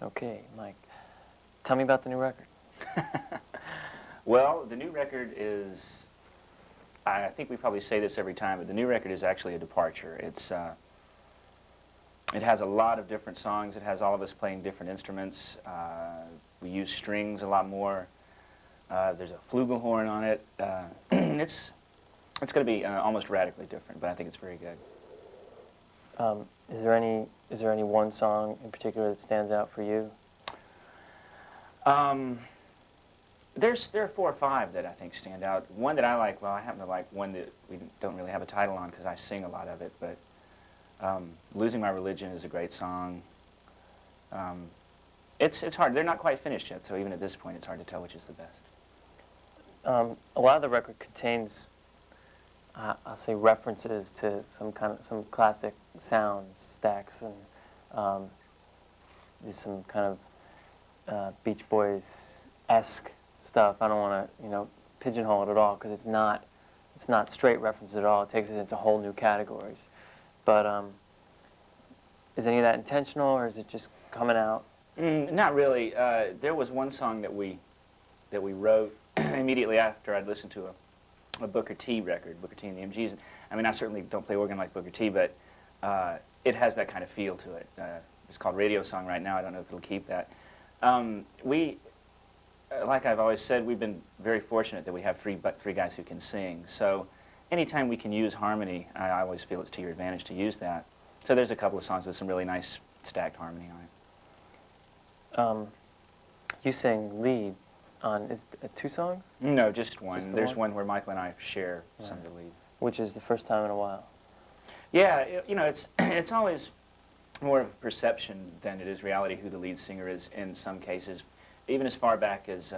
Okay, Mike, tell me about the new record. Well, the new record is, I think we probably say this every time, but the new record is actually a departure. It has a lot of different songs. It has all of us playing different instruments. We use strings a lot more. There's a flugelhorn on it. It's going to be almost radically different, but I think it's very good. Is there any one song in particular that stands out for you? There are 4 or 5 that I think stand out. One that I like, well, I happen to like one that we don't really have a title on because I sing a lot of it, but Losing My Religion is a great song. It's hard. They're not quite finished yet, so even at this point it's hard to tell which is the best. A lot of the record contains, I'll say, references to some classic sounds, stacks, and there's some kind of Beach Boys-esque stuff. I don't want to, pigeonhole it at all because it's not straight references at all. It takes it into whole new categories. But is any of that intentional, or is it just coming out? Not really. There was one song that we wrote immediately after I'd listened to a Booker T record, Booker T and the MGs. I mean, I certainly don't play organ like Booker T, but it has that kind of feel to it. It's called Radio Song right now. I don't know if it'll keep that. Like I've always said, we've been very fortunate that we have three guys who can sing. So anytime we can use harmony, I always feel it's to your advantage to use that. So there's a couple of songs with some really nice stacked harmony on it. You sing lead on 2 songs? No, just one. Just the There's one? one where Michael and I share some of the lead. Which is the first time in a while. Yeah, it's always more of a perception than it is reality who the lead singer is in some cases. Even as far back as,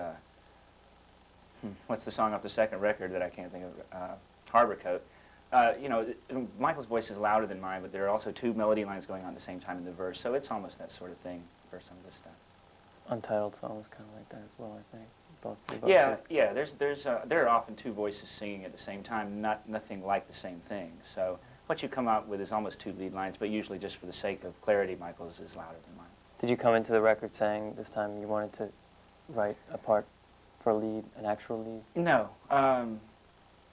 what's the song off the second record that I can't think of, Harbor Coat. Michael's voice is louder than mine, but there are also 2 melody lines going on at the same time in the verse, so it's almost that sort of thing for some of this stuff. Untitled songs kind of like that as well, I think. Both Yeah. There are often 2 voices singing at the same time, nothing like the same thing. So what you come out with is almost 2 lead lines, but usually just for the sake of clarity, Michael's is louder than mine. Did you come into the record saying this time you wanted to write a part for a lead, an actual lead? No.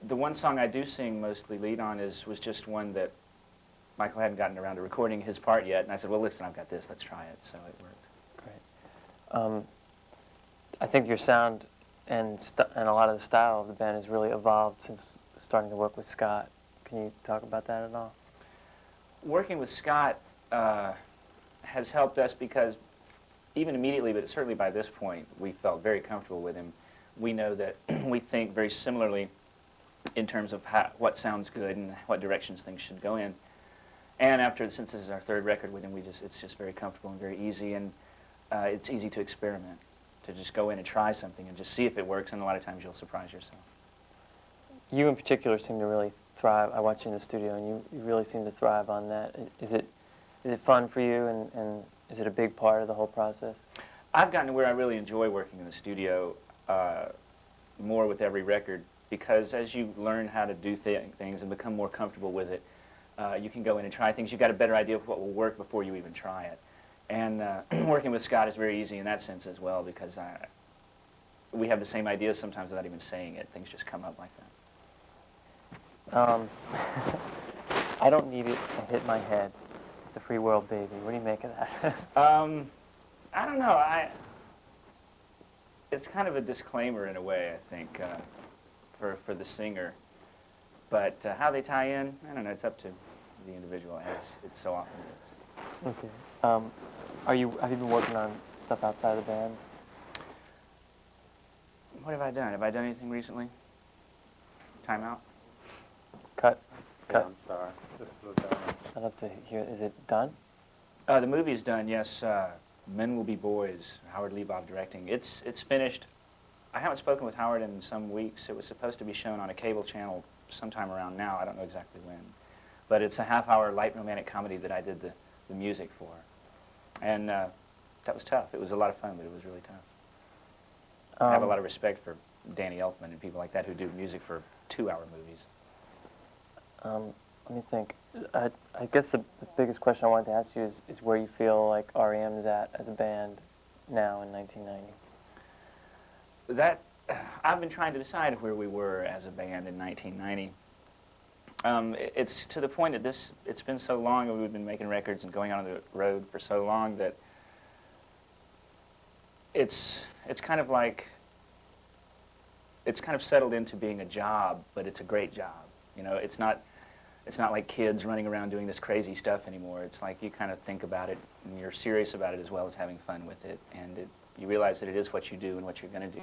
The one song I do sing mostly lead on was just one that Michael hadn't gotten around to recording his part yet, and I said, well, listen, I've got this, let's try it, so it worked. Great. I think your sound and a lot of the style of the band has really evolved since starting to work with Scott. Can you talk about that at all? Working with Scott has helped us because even immediately, but certainly by this point, we felt very comfortable with him. We know that we think very similarly in terms of what sounds good and what directions things should go in. And since this is our 3rd record with him, it's just very comfortable and very easy, and it's easy to experiment, to just go in and try something and just see if it works, and a lot of times you'll surprise yourself. You in particular seem to really thrive. I watch you in the studio, and you really seem to thrive on that. Is it fun for you, and is it a big part of the whole process? I've gotten to where I really enjoy working in the studio more with every record, because as you learn how to do things and become more comfortable with it, you can go in and try things. You've got a better idea of what will work before you even try it. And working with Scott is very easy in that sense as well, because we have the same ideas sometimes without even saying it. Things just come up like that. I don't need it to hit my head. It's a free world, baby. What do you make of that? I don't know. It's kind of a disclaimer in a way, I think, for the singer. But how they tie in, I don't know. It's up to the individual, as it so often is. Okay. Have you been working on stuff outside of the band? What have I done? Have I done anything recently? Time out? Cut. Yeah, I'm sorry. This is done. I'd love to hear. Is it done? The movie is done, yes. Men Will Be Boys, Howard Leboff directing. It's finished. I haven't spoken with Howard in some weeks. It was supposed to be shown on a cable channel sometime around now. I don't know exactly when. But it's a half-hour light romantic comedy that I did the music for. And that was tough. It was a lot of fun, but it was really tough. I have a lot of respect for Danny Elfman and people like that who do music for 2-hour movies. Let me think. I guess the biggest question I wanted to ask you is where you feel like R.E.M. is at as a band now in 1990. That I've been trying to decide where we were as a band in 1990. It's to the point that it's been so long that we've been making records and going on the road for so long that it's kind of like, it's kind of settled into being a job, but it's a great job. You know, it's not like kids running around doing this crazy stuff anymore. It's like you kind of think about it and you're serious about it as well as having fun with it, and you realize that it is what you do and what you're going to do.